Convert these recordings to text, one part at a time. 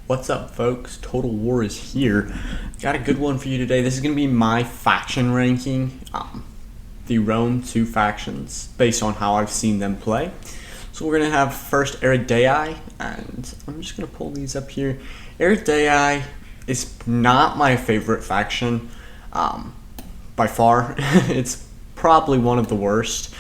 What's up, folks? Total War is here. Got a good one for you today. This is going to be my faction ranking, the Rome 2 factions, based on how I've seen them play. So we're going to have first Teir, and I'm just going to pull these up here. Teir is not my favorite faction, by far. It's probably one of the worst.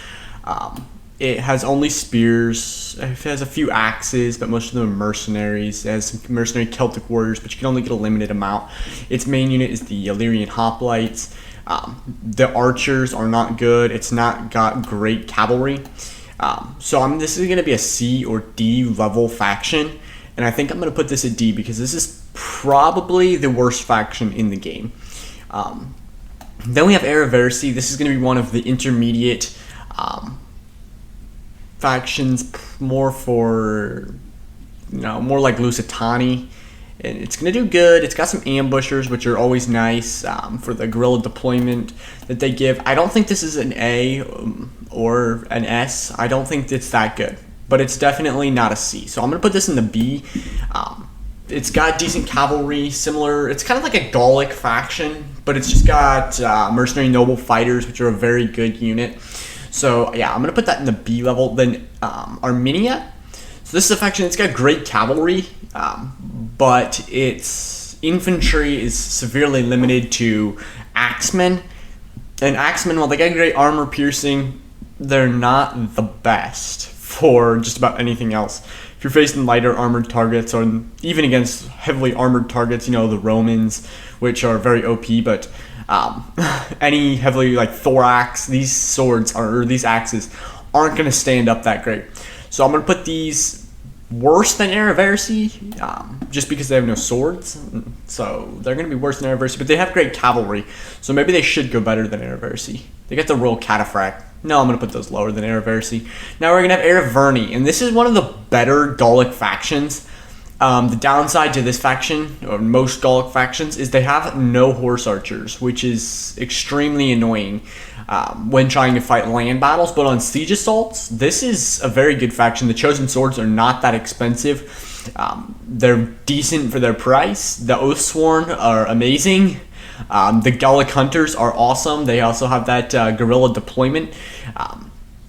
It has only spears. It has a few axes, but most of them are mercenaries. It has some mercenary Celtic warriors, but you can only get a limited amount. Its main unit is the Illyrian hoplites. The archers are not good. It's not got great cavalry. This is going to be a C or D level faction, and I think I'm going to put this at D because this is probably the worst faction in the game. Then we have Araversi. This is going to be one of the intermediate factions, more like Lusitani, and it's gonna do good. It's got some ambushers, which are always nice for the guerrilla deployment that they give. I don't think this is an A or an S. I don't think it's that good, but it's definitely not a C. So I'm gonna put this in the B. It's got decent cavalry, similar. It's kind of like a Gallic faction, but it's just got mercenary noble fighters, which are a very good unit. So yeah, I'm going to put that in the B level. Then Armenia. So this is a faction that's got great cavalry, but its infantry is severely limited to axemen. And axemen, while they got great armor piercing, they're not the best for just about anything else. If you're facing lighter armored targets, or even against heavily armored targets, the Romans, which are very OP, but any heavily like thorax, these axes aren't going to stand up that great. So I'm going to put these worse than Araversi, just because they have no swords. So they're going to be worse than Araversi, but they have great cavalry. So maybe they should go better than Araversi. They got the Royal Cataphract. No, I'm going to put those lower than Araversi. Now we're going to have Araverni, and this is one of the better Gallic factions. The downside to this faction, or most Gallic factions, is they have no horse archers, which is extremely annoying when trying to fight land battles. But on siege assaults, this is a very good faction. The chosen swords are not that expensive. They're decent for their price. The Oathsworn are amazing. The Gallic hunters are awesome. They also have that guerrilla deployment.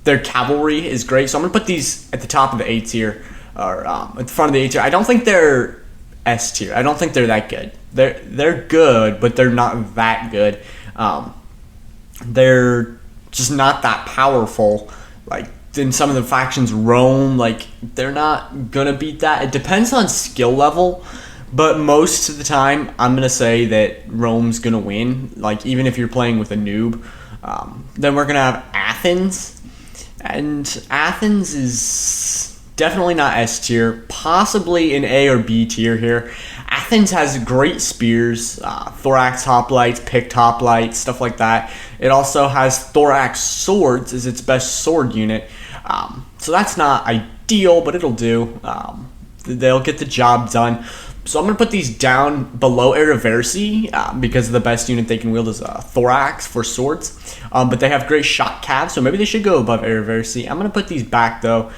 Their cavalry is great. So I'm going to put these at the top of the A tier. Or at the front of the A tier. I don't think they're S tier. I don't think they're that good. They're good, but they're not that good. They're just not that powerful. Like in some of the factions, Rome, they're not gonna beat that. It depends on skill level, but most of the time, I'm gonna say that Rome's gonna win. Like even if you're playing with a noob, then we're gonna have Athens, and Athens is definitely not S tier, possibly an A or B tier here. Athens has great spears, thorax hoplites, picked hoplites, stuff like that. It also has thorax swords as its best sword unit. So that's not ideal, but it'll do. They'll get the job done. So I'm going to put these down below Araversi because the best unit they can wield is thorax for swords. But they have great shot calves, so maybe they should go above Araversi. I'm going to put these back, though,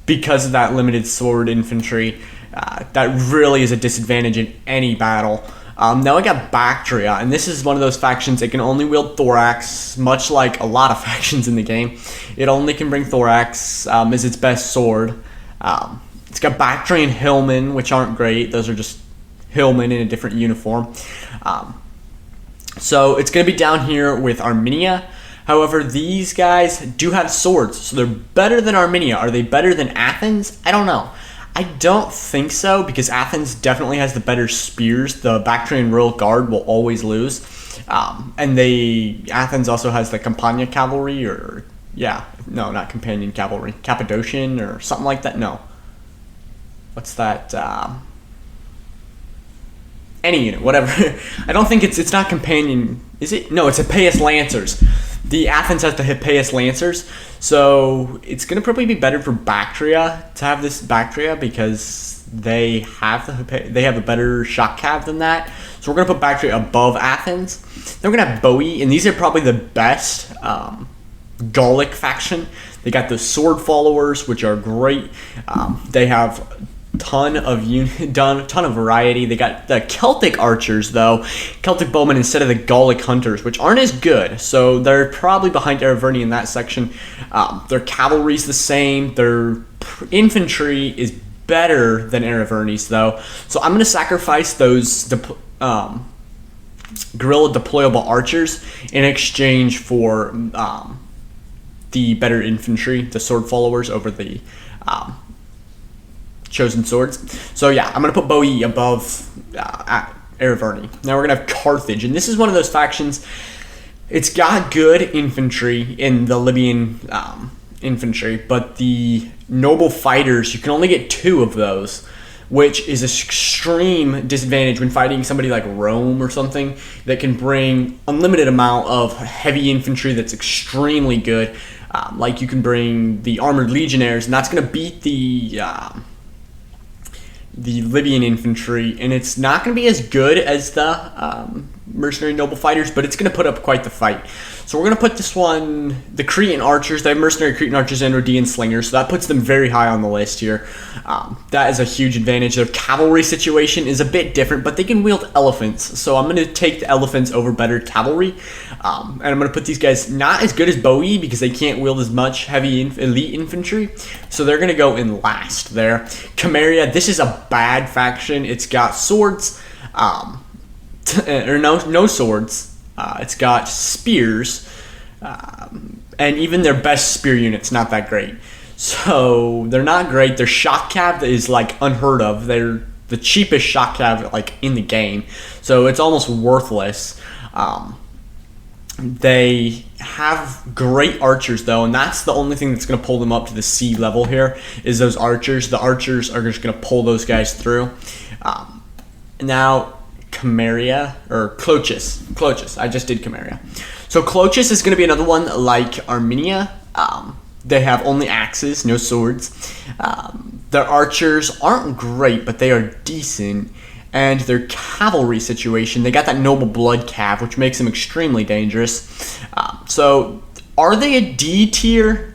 because of that limited sword infantry. That really is a disadvantage in any battle. Now I got Bactria, and this is one of those factions that can only wield thorax, much like a lot of factions in the game. It only can bring thorax as its best sword. It's got Bactrian hillmen, which aren't great. Those are just hillmen in a different uniform. So it's going to be down here with Armenia. However, these guys do have swords, so they're better than Armenia. Are they better than Athens? I don't know. I don't think so, because Athens definitely has the better spears. The Bactrian Royal Guard will always lose. Athens also has the Campania Cavalry, not Companion Cavalry. Cappadocian or something like that? No. What's that? Any unit, whatever. I don't think it's not Companion. Is it? No, it's Hippeus Lancers. The Athens has the Hippeus Lancers, so it's going to probably be better for Bactria to have this Bactria because they have a better shot cav than that. So we're going to put Bactria above Athens. Then we're going to have Boii, and these are probably the best Gallic faction. They got the sword followers, which are great. They have ton of variety. They got the Celtic archers though, Celtic bowmen instead of the Gallic hunters, which aren't as good. So they're probably behind Araverni in that section. Their cavalry's the same. Their infantry is better than Araverni's though. So I'm going to sacrifice those guerrilla deployable archers in exchange for the better infantry, the sword followers, over the chosen swords. So yeah, I'm going to put Boii above Araverni. Now we're going to have Carthage, and this is one of those factions. It's got good infantry in the Libyan infantry, but the noble fighters, you can only get 2 of those, which is an extreme disadvantage when fighting somebody like Rome or something that can bring unlimited amount of heavy infantry that's extremely good. Like you can bring the armored legionnaires, and that's going to beat the Libyan infantry, and it's not going to be as good as the mercenary noble fighters, but it's going to put up quite the fight. So we're going to put this one, the Cretan archers. They have mercenary Cretan archers and Rhodean slingers, so that puts them very high on the list here. That is a huge advantage. Their cavalry situation is a bit different, but they can wield elephants, so I'm going to take the elephants over better cavalry. And I'm going to put these guys not as good as Boii because they can't wield as much heavy elite infantry, so they're going to go in last there. Camarilla, this is a bad faction. It's got swords, or no swords. It's got spears, and even their best spear unit's not that great. So they're not great. Their shock cav is like unheard of. They're the cheapest shock cav like in the game, so it's almost worthless. They have great archers though, and that's the only thing that's going to pull them up to the C level here is those archers. The archers are just going to pull those guys through. Now Camarilla, or Clochis. I just did Camarilla. So Clochis is going to be another one like Armenia. They have only axes, no swords. Their archers aren't great, but they are decent. And their cavalry situation, they got that noble blood cav, which makes them extremely dangerous. So are they a D tier?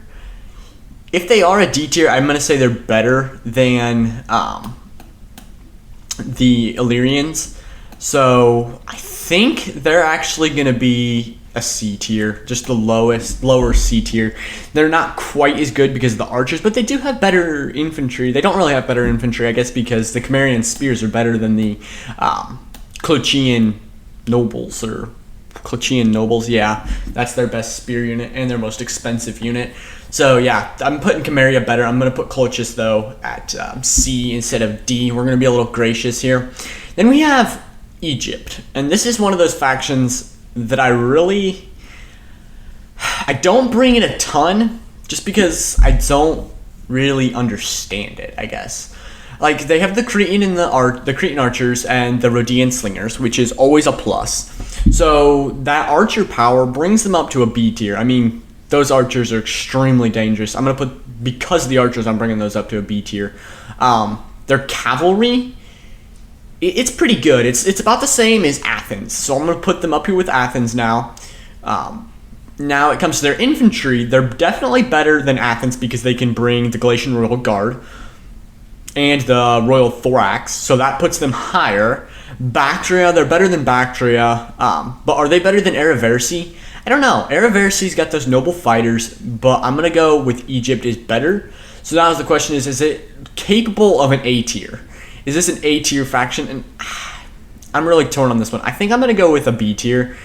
If they are a D tier, I'm going to say they're better than the Illyrians. So I think they're actually going to be a C tier, just the lower C tier. They're not quite as good because of the archers, but they do have better infantry. They don't really have better infantry, I guess, because the Camarian spears are better than the Clochian nobles, or Clochian nobles. Yeah, that's their best spear unit and their most expensive unit. So yeah, I'm putting Camarilla better. I'm going to put Clochis though at C instead of D. We're going to be a little gracious here. Then we have Egypt, and this is one of those factions that I don't bring in a ton just because I don't really understand it, I guess. Like, they have the Cretan and the Cretan archers and the Rhodean slingers, which is always a plus. So that archer power brings them up to a B tier. I mean, those archers are extremely dangerous. I'm going to put, because of the archers, I'm bringing those up to a B tier. Their cavalry, it's pretty good. It's about the same as Athens, so I'm going to put them up here with Athens now. Now it comes to their infantry. They're definitely better than Athens because they can bring the Galatian Royal Guard and the Royal Thorax, so that puts them higher. Bactria, they're better than Bactria, but are they better than Araversi? I don't know. Araversi's got those noble fighters, but I'm going to go with Egypt is better. So now the question is it capable of an A tier? Is this an A tier faction? And I'm really torn on this one. I think I'm going to go with a B tier.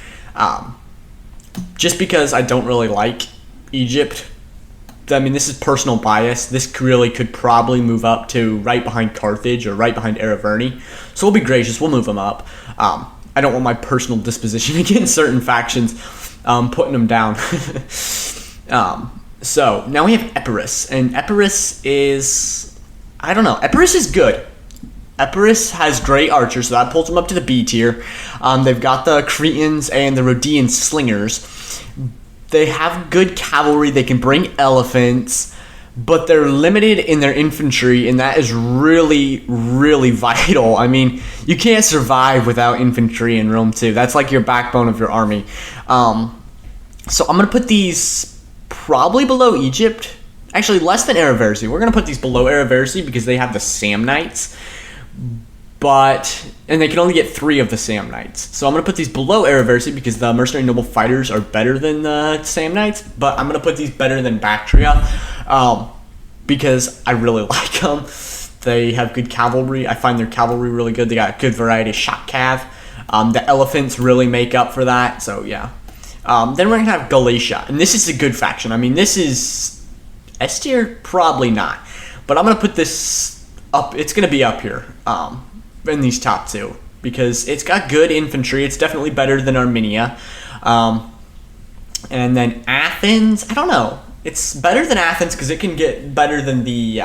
Just because I don't really like Egypt. I mean, this is personal bias. This really could probably move up to right behind Carthage or right behind Araverni. So we'll be gracious. We'll move them up. I don't want my personal disposition against certain factions putting them down. So now we have Epirus. And Epirus is... I don't know. Epirus is good. Epirus has great archers, so that pulls them up to the B tier. They've got the Cretans and the Rhodean slingers. They have good cavalry. They can bring elephants, but they're limited in their infantry, and that is really, really vital. I mean, you can't survive without infantry in Rome 2. That's like your backbone of your army. So I'm going to put these probably below Egypt Actually, less than Araversi. We're going to put these below Araversi because they have the Samnites. And they can only get 3 of the Samnites. So I'm going to put these below Araversi because the Mercenary Noble Fighters are better than the Samnites. But I'm going to put these better than Bactria because I really like them. They have good cavalry. I find their cavalry really good. They got good variety of shot cav. The elephants really make up for that. So, yeah. Then we're going to have Galatia. And this is a good faction. I mean, this is S tier? Probably not. But I'm going to put this up. It's going to be up here in these top 2. Because it's got good infantry. It's definitely better than Armenia. And then Athens. I don't know. It's better than Athens because it can get better than the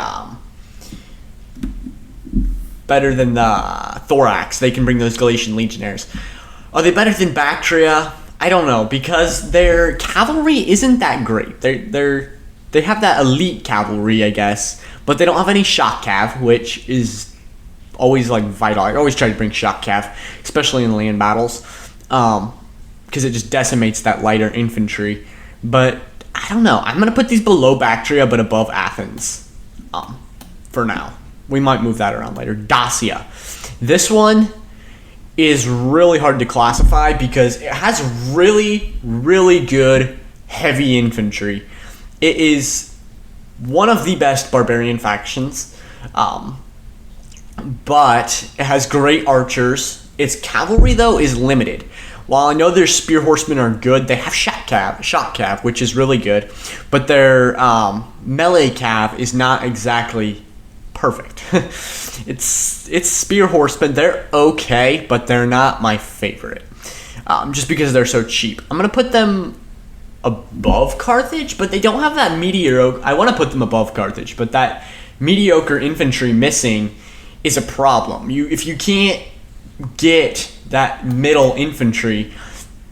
Thorax. They can bring those Galatian legionaries. Are they better than Bactria? I don't know, because their cavalry isn't that great. They have that elite cavalry, I guess, but they don't have any shock cav, which is always like vital. I always try to bring shock cav, especially in land battles, because it just decimates that lighter infantry. But I don't know. I'm gonna put these below Bactria, but above Athens, for now. We might move that around later. Dacia. This one is really hard to classify because it has really, really good heavy infantry. It is one of the best barbarian factions, but it has great archers. Its cavalry, though, is limited. While I know their spear horsemen are good, they have shot cav, which is really good, but their melee cav is not exactly perfect. It's spear horsemen. They're okay, but they're not my favorite. Just because they're so cheap. I'm gonna put them above Carthage, but they don't have that mediocre. I want to put them above Carthage, but that mediocre infantry missing is a problem. If you can't get that middle infantry,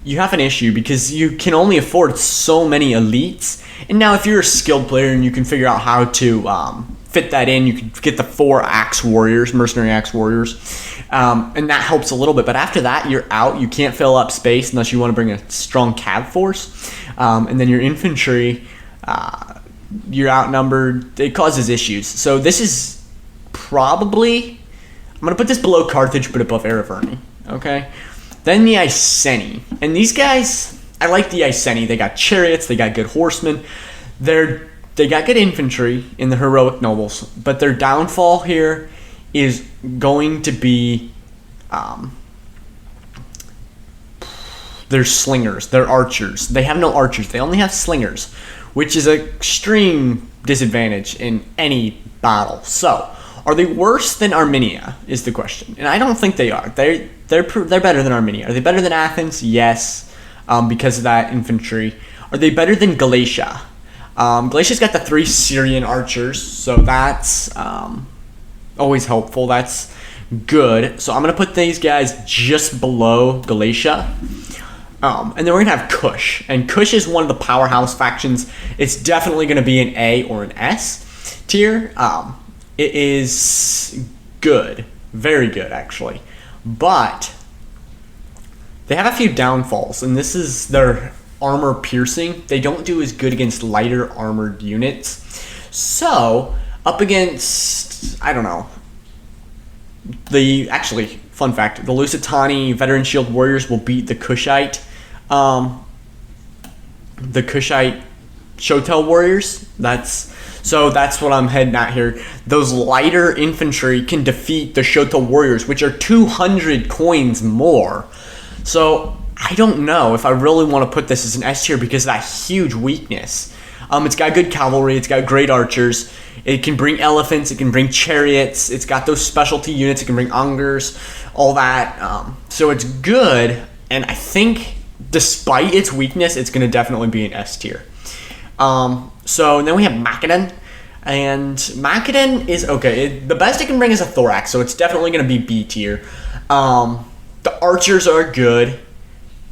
you have an issue because you can only afford so many elites. And now if you're a skilled player and you can figure out how to fit that in, you can get the 4 axe warriors, mercenary axe warriors, and that helps a little bit. But after that, you're out. You can't fill up space unless you want to bring a strong cav force, and then your infantry, you're outnumbered. It causes issues. So this is probably, I'm going to put this below Carthage but above Araverni. Okay, then the Iceni, and these guys, I like the Iceni. They got chariots, they got good horsemen, they got good infantry in the heroic nobles, but their downfall here is going to be their slingers, their archers. They have no archers. They only have slingers, which is an extreme disadvantage in any battle. So, are they worse than Armenia is the question. And I don't think they are. They're better than Armenia. Are they better than Athens? Yes, because of that infantry. Are they better than Galatia? Galatia's got the 3 Syrian archers, so that's always helpful. That's good. So I'm going to put these guys just below Galatia. And then we're going to have Kush. And Kush is one of the powerhouse factions. It's definitely going to be an A or an S tier. It is good. Very good, actually. But they have a few downfalls, and this is their armor piercing. They don't do as good against lighter armored units. So, up against, I don't know, fun fact, the Lusitani Veteran Shield Warriors will beat the Kushite Shotel Warriors. That's what I'm heading at here. Those lighter infantry can defeat the Shotel Warriors, which are 200 coins more. So, I don't know if I really want to put this as an S tier because of that huge weakness. It's got good cavalry, it's got great archers, it can bring elephants, it can bring chariots, it's got those specialty units, it can bring Ungers, all that. So it's good, and I think despite its weakness, it's going to definitely be an S tier. So then we have Macedon, and Macedon is okay. The best it can bring is a Thorax, so it's definitely going to be B tier. The archers are good.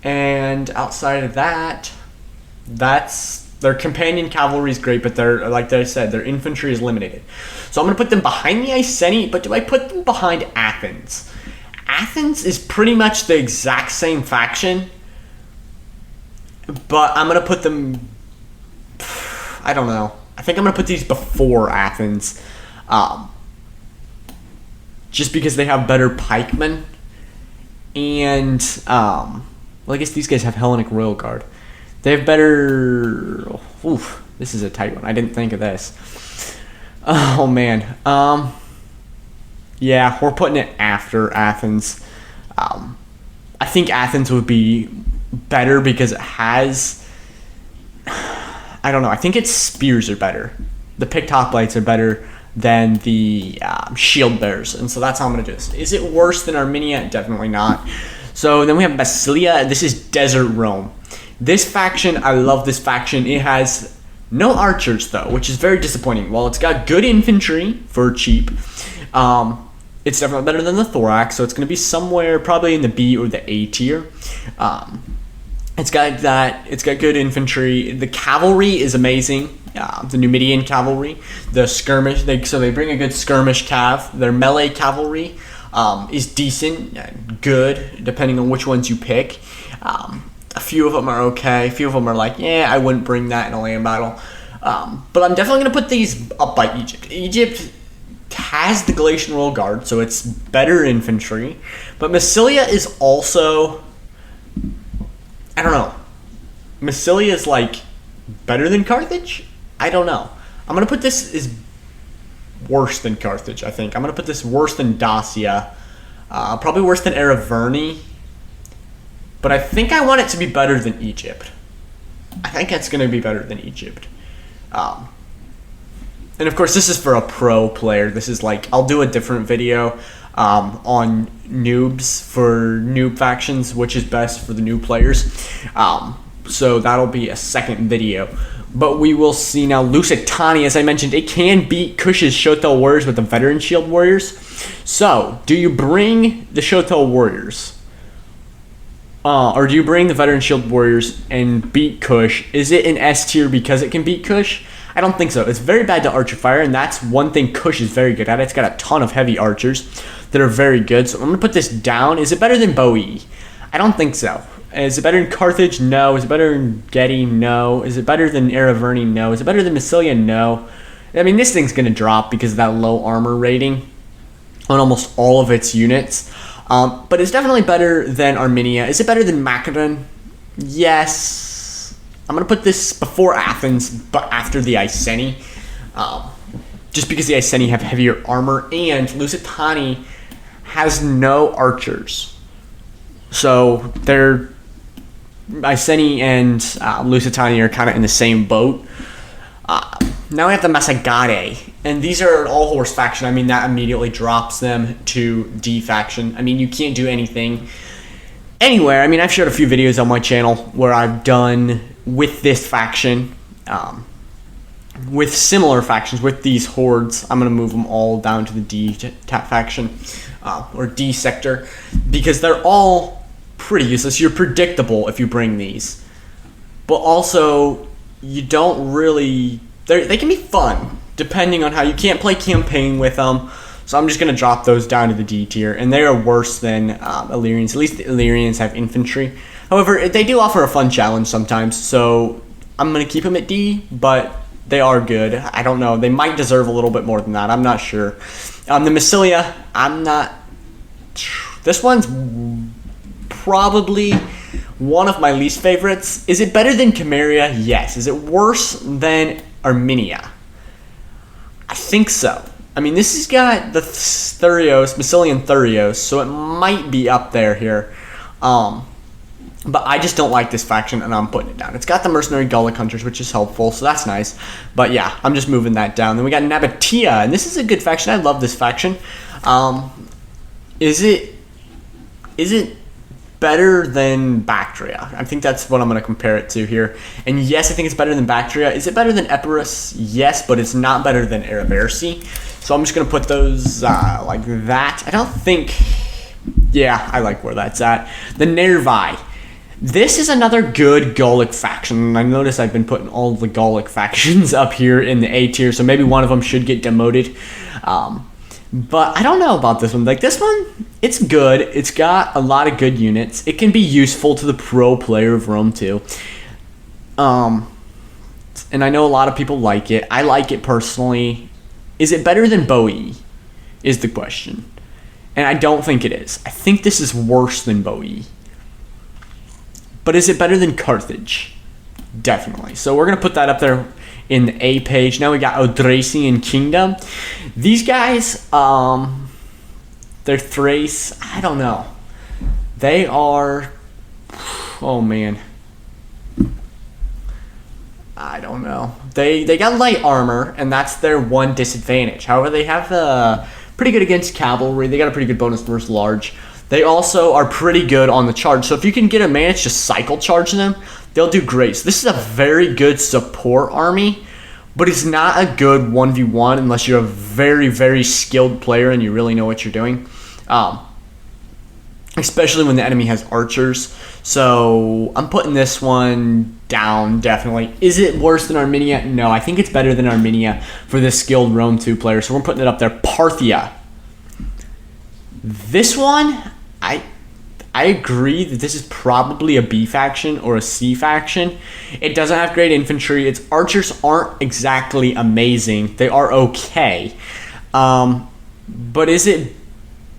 And outside of that, their companion cavalry is great, but like I said, their infantry is limited. So I'm going to put them behind the Iceni, but do I put them behind Athens? Athens is pretty much the exact same faction, but I'm going to put them, I don't know. I think I'm going to put these before Athens. Just because they have better pikemen. And, well, I guess these guys have Hellenic Royal Guard. They have better... Oof, this is a tight one. I didn't think of this. Oh, man. Yeah, we're putting it after Athens. I think Athens would be better because it has... I don't know. I think its spears are better. The picked hoplites are better than the shield bearers. And so that's how I'm going to do this. Is it worse than Armenia? Definitely not. So then we have Massilia. This is Desert Rome. This faction, I love this faction. It has no archers, though, which is very disappointing. Well, it's got good infantry for cheap. It's definitely better than the Thorax, so it's going to be somewhere probably in the B or the A tier. It's got that. It's got good infantry. The cavalry is amazing. The Numidian cavalry, the skirmish. They bring a good skirmish cav. Their melee cavalry is decent, good, depending on which ones you pick. A few of them are okay. A few of them are like, yeah, I wouldn't bring that in a land battle. But I'm definitely going to put these up by Egypt. Egypt has the Galatian Royal Guard, so it's better infantry. But Massilia is also... I don't know. Massilia is like better than Carthage? I don't know. I'm going to put this as worse than Carthage, I think. I'm going to put this worse than Dacia. Probably worse than Arverni. But I think I want it to be better than Egypt. I think it's going to be better than Egypt. And of course, this is for a pro player. This is like, I'll do a different video on noobs for noob factions, which is best for the new players. So that'll be a second video. But we will see now. Lusitania, as I mentioned, it can beat Kush's Shotel Warriors with the Veteran Shield Warriors. So, do you bring the Shotel Warriors? Or do you bring the Veteran Shield Warriors and beat Kush? Is it an S tier because it can beat Kush? I don't think so. It's very bad to archer fire, and that's one thing Kush is very good at. It's got a ton of heavy archers that are very good. So I'm going to put this down. Is it better than Boii? I don't think so. Is it better than Carthage? No. Is it better than Getty? No. Is it better than Arverni? No. Is it better than Massilia? No. I mean, this thing's going to drop because of that low armor rating on almost all of its units. But it's definitely better than Armenia. Is it better than Macedon? Yes. I'm going to put this before Athens, but after the Iceni. Just because the Iceni have heavier armor, and Lusitani has no archers. So they're... Iceni and Lusitania are kind of in the same boat. Now we have the Masagade, and these are an all-horse faction. I mean, that immediately drops them to D faction. I mean, you can't do anything anywhere. I mean, I've shared a few videos on my channel where I've done with this faction, with similar factions, with these hordes. I'm going to move them all down to the D faction, or D sector, because they're all pretty useless. You're predictable if you bring these, but also you don't really... They can be fun, depending on how... You can't play campaign with them, so I'm just going to drop those down to the D tier, and they are worse than Illyrians. At least the Illyrians have infantry. However, they do offer a fun challenge sometimes, so I'm going to keep them at D, but they are good. I don't know. They might deserve a little bit more than that. I'm not sure. The Massilia, I'm not... This one's probably one of my least favorites. Is it better than Chimeria? Yes. Is it worse than Armenia? I think so. I mean, this has got the Massilian Thurios, so it might be up there here. But I just don't like this faction, and I'm putting it down. It's got the mercenary Gallic hunters, which is helpful, so that's nice. But yeah, I'm just moving that down. Then we got Nabatea, and this is a good faction. I love this faction. Is it better than Bactria? I think that's what I'm going to compare it to here. And yes, I think it's better than Bactria. Is it better than Epirus? Yes, but it's not better than Araversi. So I'm just going to put those like that. I don't think... Yeah, I like where that's at. The Nervi. This is another good Gallic faction. I notice I've been putting all the Gallic factions up here in the A tier, so maybe one of them should get demoted. But I don't know about this one. Like, this one, it's good. It's got a lot of good units. It can be useful to the pro player of Rome, too. and I know a lot of people like it. I like it personally. Is it better than Bowie? Is the question. And I don't think it is. I think this is worse than Bowie. But is it better than Carthage? Definitely. So we're going to put that up there in the A page. Now we got Odrysian Kingdom. These guys, they're Thrace. I don't know. They are... Oh, man. I don't know. They got light armor, and that's their one disadvantage. However, they have pretty good against cavalry. They got a pretty good bonus versus large. They also are pretty good on the charge. So if you can get a manage to cycle charge them, they'll do great. So this is a very good support army, but it's not a good 1v1 unless you're a very, very skilled player and you really know what you're doing. Especially when the enemy has archers. So I'm putting this one down, definitely. Is it worse than Armenia? No, I think it's better than Armenia for this skilled Rome 2 player. So we're putting it up there. Parthia. This one, I agree that this is probably a B faction or a C faction. It doesn't have great infantry. Its archers aren't exactly amazing. They are okay. But is it...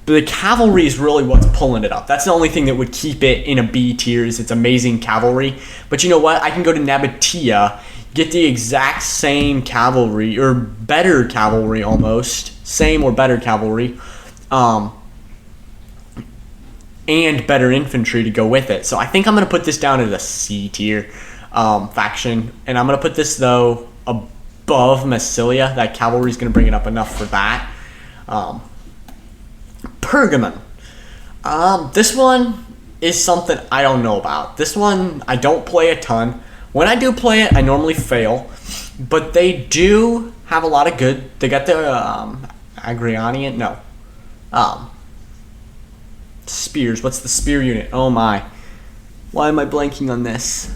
The cavalry is really what's pulling it up. That's the only thing that would keep it in a B tier is its amazing cavalry. But you know what? I can go to Nabatea, get the exact same cavalry, or better cavalry almost. Same or better cavalry. And better infantry to go with it. So I think I'm going to put this down as a C tier faction. And I'm going to put this, though, above Massilia. That cavalry is going to bring it up enough for that. Pergamon. This one is something I don't know about. This one I don't play a ton. When I do play it, I normally fail. But they do have a lot of good. They got the Agrianian. No. Spears. What's the spear unit? Oh my. Why am I blanking on this?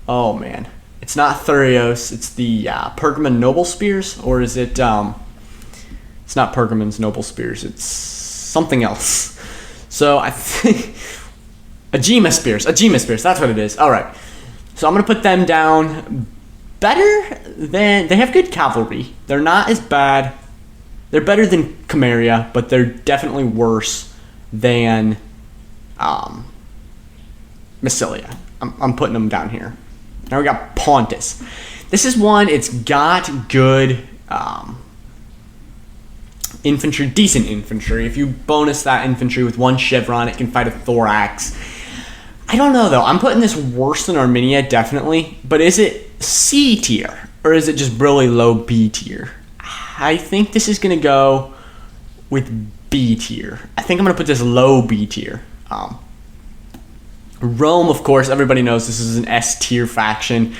Oh man. It's not Thurios. It's the Pergamon Noble Spears. Or is it... It's not Pergamon's Noble Spears. It's something else. So I think... Agema Spears. Agema Spears. That's what it is. All right. So I'm going to put them down. Better than... They have good cavalry. They're not as bad. They're better than Camarilla, but they're definitely worse than Massilia. I'm putting them down here. Now we got Pontus. This is one, it's got good infantry, decent infantry. If you bonus that infantry with one chevron, it can fight a thorax. I don't know, though. I'm putting this worse than Armenia, definitely. But is it C tier? Or is it just really low B tier? I think this is going to go with B tier. I think I'm going to put this low B tier. Rome, of course, everybody knows this is an S tier faction.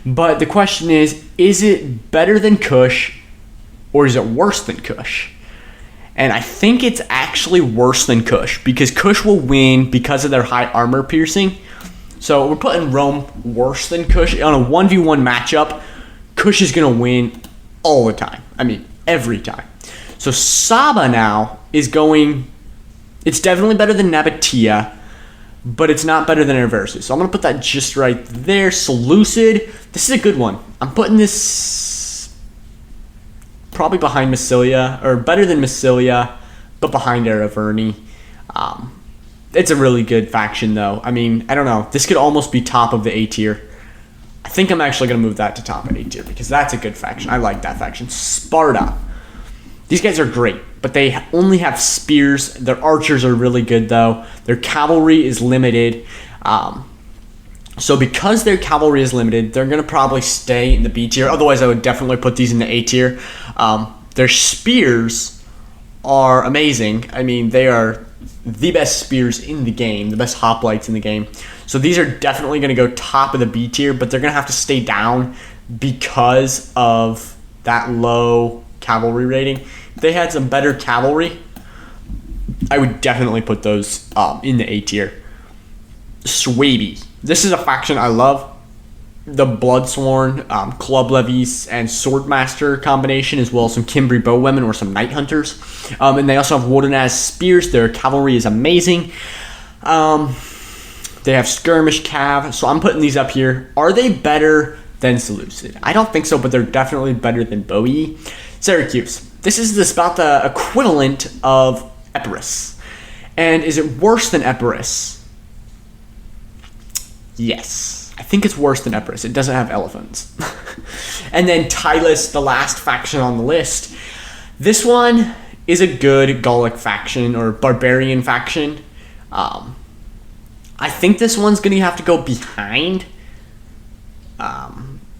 But the question is it better than Kush or is it worse than Kush? And I think it's actually worse than Kush because Kush will win because of their high armor piercing. So we're putting Rome worse than Kush. On a 1v1 matchup, Kush is going to win all the time. I mean, every time. So Saba now is going... It's definitely better than Nabatea, but it's not better than Aversus. So I'm going to put that just right there. Seleucid. This is a good one. I'm putting this probably behind Massilia, or better than Massilia, but behind Araverni. It's a really good faction, though. I mean, I don't know. This could almost be top of the A tier. I think I'm actually going to move that to top of A tier because that's a good faction. I like that faction. Sparta. These guys are great, but they only have spears. Their archers are really good, though. Their cavalry is limited. So because their cavalry is limited, they're going to probably stay in the B tier. Otherwise, I would definitely put these in the A tier. Their spears are amazing. I mean, they are the best spears in the game, the best hoplites in the game. So these are definitely going to go top of the B tier, but they're going to have to stay down because of that low cavalry rating. If they had some better cavalry, I would definitely put those in the A tier. Swaby. This is a faction I love. The Bloodsworn, Club Levies, and Swordmaster combination, as well as some Cimbri Bowwomen or some Night Hunters. And they also have Wodenaz Spears. Their cavalry is amazing. They have Skirmish Cav, so I'm putting these up here. Are they better than Seleucid. I don't think so, but they're definitely better than Bowie. Syracuse. This is about the equivalent of Epirus. And is it worse than Epirus? Yes. I think it's worse than Epirus. It doesn't have elephants. And then Tylus, the last faction on the list. This one is a good Gallic faction or barbarian faction. I think this one's going to have to go behind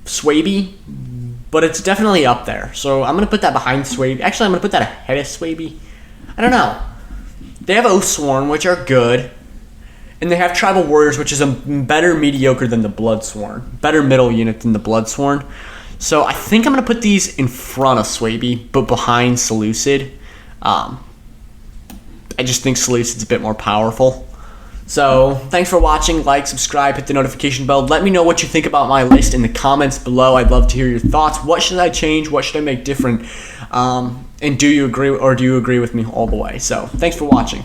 Swaby, but it's definitely up there. So I'm going to put that behind Swaby. Actually, I'm going to put that ahead of Swaby. I don't know. They have Oathsworn, which are good. And they have Tribal Warriors, which is a better mediocre than the Bloodsworn. Better middle unit than the Bloodsworn. So I think I'm going to put these in front of Swaby, but behind Seleucid. I just think Seleucid's a bit more powerful. So, thanks for watching. Like, subscribe, hit the notification bell. Let me know what you think about my list in the comments below. I'd love to hear your thoughts. What should I change? What should I make different? And do you agree with me all the way? So, thanks for watching.